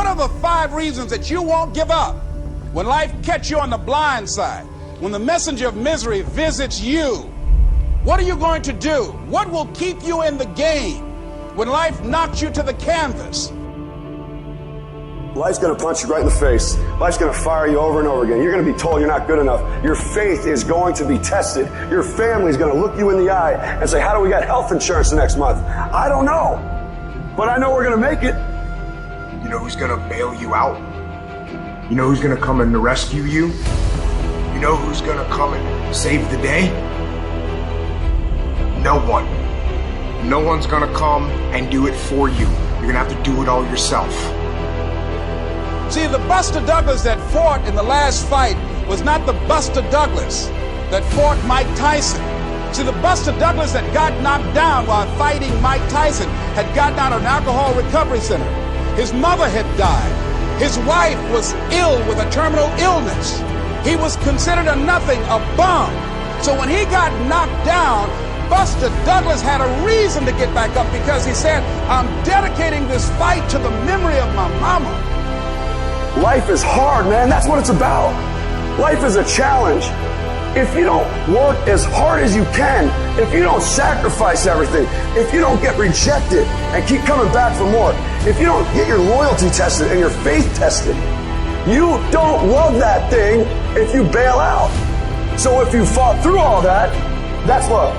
What are the 5 reasons that you won't give up? When life catches you on the blind side, when the messenger of misery visits you, what are you going to do? What will keep you in the game when life knocks you to the canvas? Life's going to punch you right in the face. Life's going to fire you over and over again. You're going to be told you're not good enough. Your faith is going to be tested. Your family's going to look you in the eye and say, how do we get health insurance the next month? I don't know, but I know we're going to make it. You know who's going to bail you out? You know who's going to come and rescue you? You know who's going to come and save the day? No one. No one's going to come and do it for you. You're going to have to do it all yourself. See, the Buster Douglas that fought in the last fight was not the Buster Douglas that fought Mike Tyson. See, the Buster Douglas that got knocked down while fighting Mike Tyson had gotten out of an alcohol recovery center. His mother had died. His wife was ill with a terminal illness. He was considered a nothing, a bum. So when he got knocked down, Buster Douglas had a reason to get back up because he said, I'm dedicating this fight to the memory of my mama. Life is hard, man. That's what it's about. Life is a challenge. If you don't work as hard as you can, if you don't sacrifice everything, if you don't get rejected and keep coming back for more, if you don't get your loyalty tested and your faith tested, you don't love that thing if you bail out. So if you fought through all that, that's love.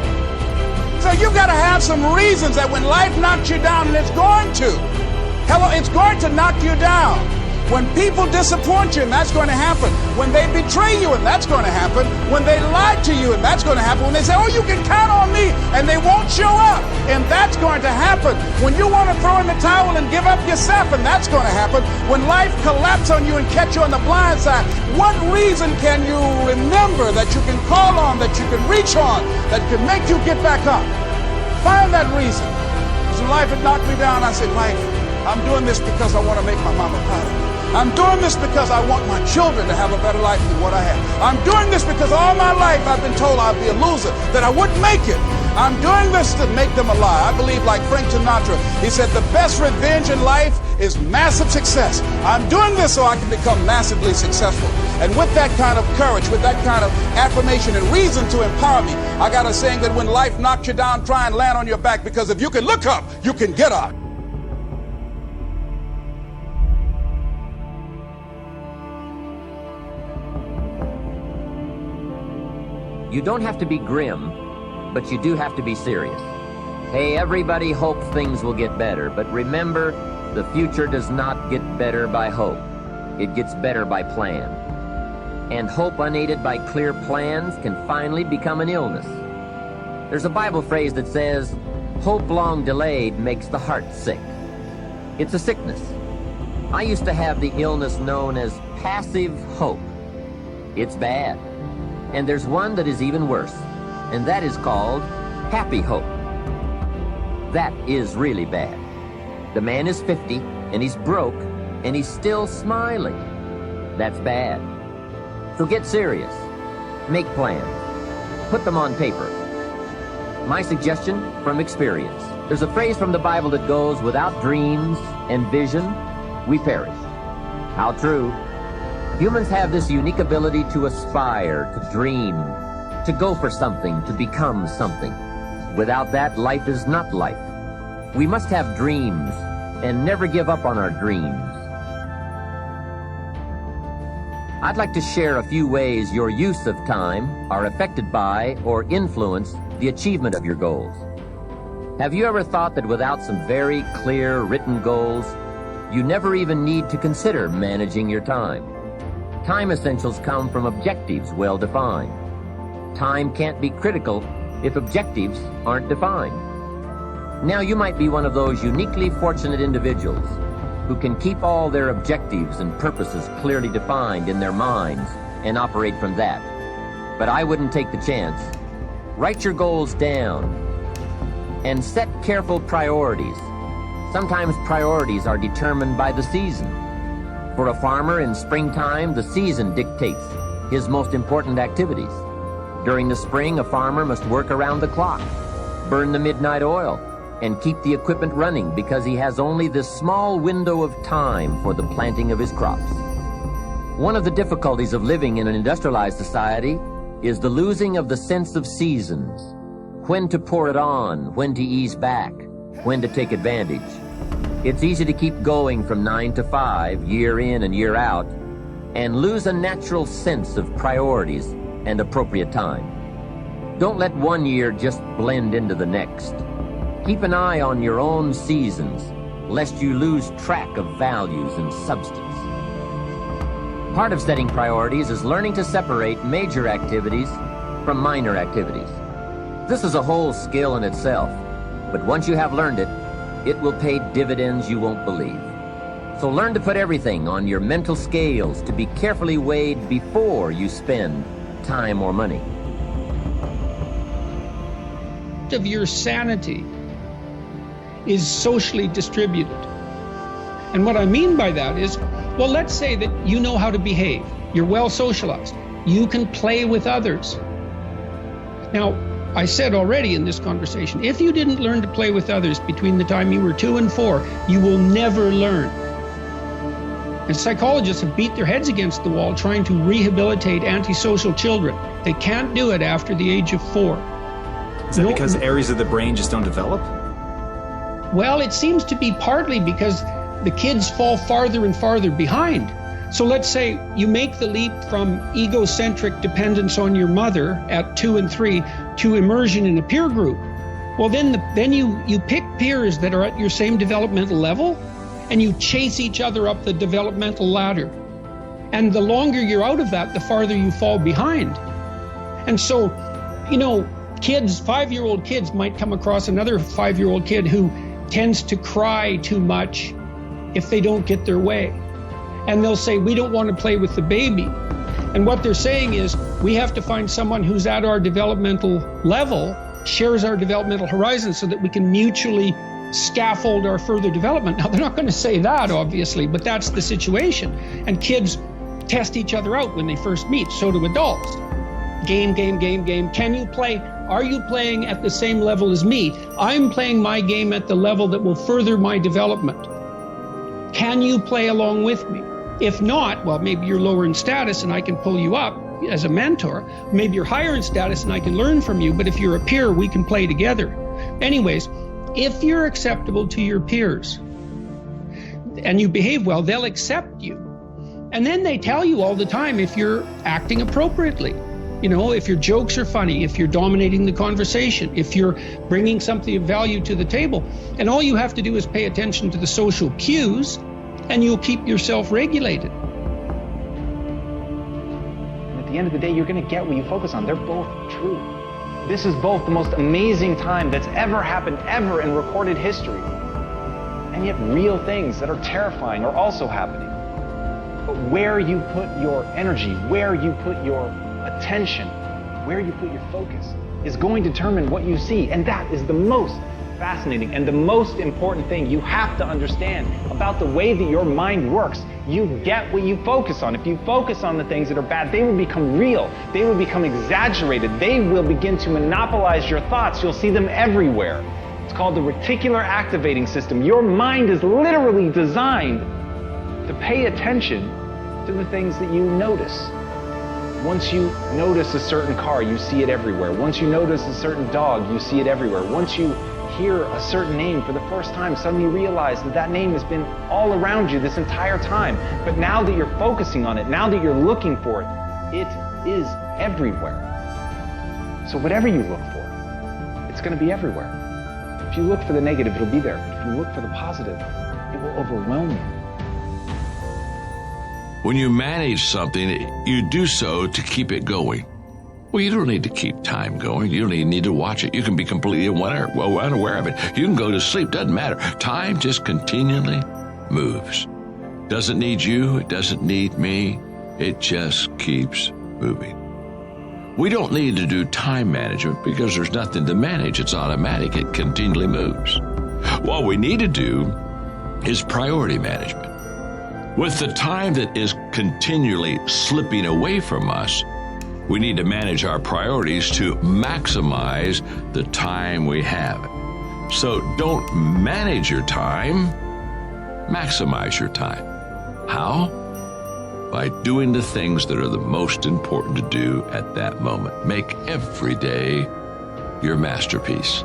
So you've got to have some reasons that when life knocks you down, and it's going to. Hello, it's going to knock you down. When people disappoint you, and that's going to happen. When they betray you, and that's going to happen. When they lie to you, and that's going to happen. When they say, oh, you can count on me, and they won't show up, and that's going to happen. When you want to throw in the towel and give up yourself, and that's going to happen. When life collapses on you and catch you on the blind side, what reason can you remember that you can call on, that you can reach on, that can make you get back up? Find that reason. Because when life had knocked me down, I said, life, I'm doing this because I want to make my mama proud of me. I'm doing this because I want my children to have a better life than what I have. I'm doing this because all my life I've been told I'd be a loser, that I wouldn't make it. I'm doing this to make them a lie. I believe, like Frank Sinatra, he said the best revenge in life is massive success. I'm doing this so I can become massively successful. And with that kind of courage, with that kind of affirmation and reason to empower me, I got a saying that when life knocks you down, try and land on your back, because if you can look up, you can get up. You don't have to be grim, but you do have to be serious. Hey, everybody hopes things will get better, but remember, the future does not get better by hope. It gets better by plan. And hope unaided by clear plans can finally become an illness. There's a Bible phrase that says, hope long delayed makes the heart sick. It's a sickness. I used to have the illness known as passive hope. It's bad. And there's one that is even worse, and that is called happy hope. That is really bad. The man is 50, and he's broke, and he's still smiling. That's bad. So get serious. Make plans. Put them on paper. My suggestion from experience. There's a phrase from the Bible that goes, without dreams and vision, we perish. How true. Humans have this unique ability to aspire, to dream, to go for something, to become something. Without that, life is not life. We must have dreams and never give up on our dreams. I'd like to share a few ways your use of time are affected by or influence the achievement of your goals. Have you ever thought that without some very clear written goals, you never even need to consider managing your time? Time essentials come from objectives well defined. Time can't be critical if objectives aren't defined. Now you might be one of those uniquely fortunate individuals who can keep all their objectives and purposes clearly defined in their minds and operate from that. But I wouldn't take the chance. Write your goals down and set careful priorities. Sometimes priorities are determined by the season. For a farmer in springtime, the season dictates his most important activities. During the spring, a farmer must work around the clock, burn the midnight oil, and keep the equipment running because he has only this small window of time for the planting of his crops. One of the difficulties of living in an industrialized society is the losing of the sense of seasons. When to pour it on, when to ease back, when to take advantage. It's easy to keep going from 9 to 5, year in and year out, and lose a natural sense of priorities and appropriate time. Don't let one year just blend into the next. Keep an eye on your own seasons, lest you lose track of values and substance. Part of setting priorities is learning to separate major activities from minor activities. This is a whole skill in itself, but once you have learned it, it will pay dividends you won't believe. So learn to put everything on your mental scales to be carefully weighed before you spend time or money. Of your sanity is socially distributed. And what I mean by that is, well, let's say that you know how to behave. You're well socialized. You can play with others. Now, I said already in this conversation, if you didn't learn to play with others between the time you were 2 and 4, you will never learn. And psychologists have beat their heads against the wall trying to rehabilitate antisocial children. They can't do it after the age of 4. Is that because areas of the brain just don't develop? Well, it seems to be partly because the kids fall farther and farther behind. So let's say you make the leap from egocentric dependence on your mother at 2 and 3 to immersion in a peer group. Well, then you pick peers that are at your same developmental level, and you chase each other up the developmental ladder. And the longer you're out of that, the farther you fall behind. And so, kids, 5-year-old kids might come across another 5-year-old kid who tends to cry too much if they don't get their way. And they'll say, we don't want to play with the baby. And what they're saying is, we have to find someone who's at our developmental level, shares our developmental horizon, so that we can mutually scaffold our further development. Now, they're not going to say that, obviously, but that's the situation. And kids test each other out when they first meet. So do adults. Game. Can you play? Are you playing at the same level as me? I'm playing my game at the level that will further my development. Can you play along with me? If not, well, maybe you're lower in status and I can pull you up as a mentor. Maybe you're higher in status and I can learn from you, but if you're a peer, we can play together. Anyways, if you're acceptable to your peers and you behave well, they'll accept you. And then they tell you all the time if you're acting appropriately. If your jokes are funny, if you're dominating the conversation, if you're bringing something of value to the table. And all you have to do is pay attention to the social cues, and you'll keep yourself regulated. And at the end of the day, you're going to get what you focus on. They're both true. This is both the most amazing time that's ever happened, ever in recorded history. And yet real things that are terrifying are also happening. But where you put your energy, where you put your attention, where you put your focus, is going to determine what you see. And that is the most fascinating and the most important thing you have to understand about the way that your mind works. You get what you focus on. If you focus on the things that are bad, they will become real. They will become exaggerated. They will begin to monopolize your thoughts. You'll see them everywhere. It's called the reticular activating system. Your mind is literally designed to pay attention to the things that you notice. Once you notice a certain car, you see it everywhere. Once you notice a certain dog, you see it everywhere. Once you hear a certain name for the first time, suddenly you realize that name has been all around you this entire time. But now that you're focusing on it, now that you're looking for it, it is everywhere. So whatever you look for, it's going to be everywhere. If you look for the negative, it'll be there. But if you look for the positive, it will overwhelm you. When you manage something, you do so to keep it going. Well, you don't need to keep time going. You don't even need to watch it. You can be completely unaware of it. You can go to sleep. Doesn't matter. Time just continually moves. Doesn't need you. It doesn't need me. It just keeps moving. We don't need to do time management because there's nothing to manage. It's automatic. It continually moves. What we need to do is priority management. With the time that is continually slipping away from us, we need to manage our priorities to maximize the time we have. So don't manage your time, maximize your time. How? By doing the things that are the most important to do at that moment. Make every day your masterpiece.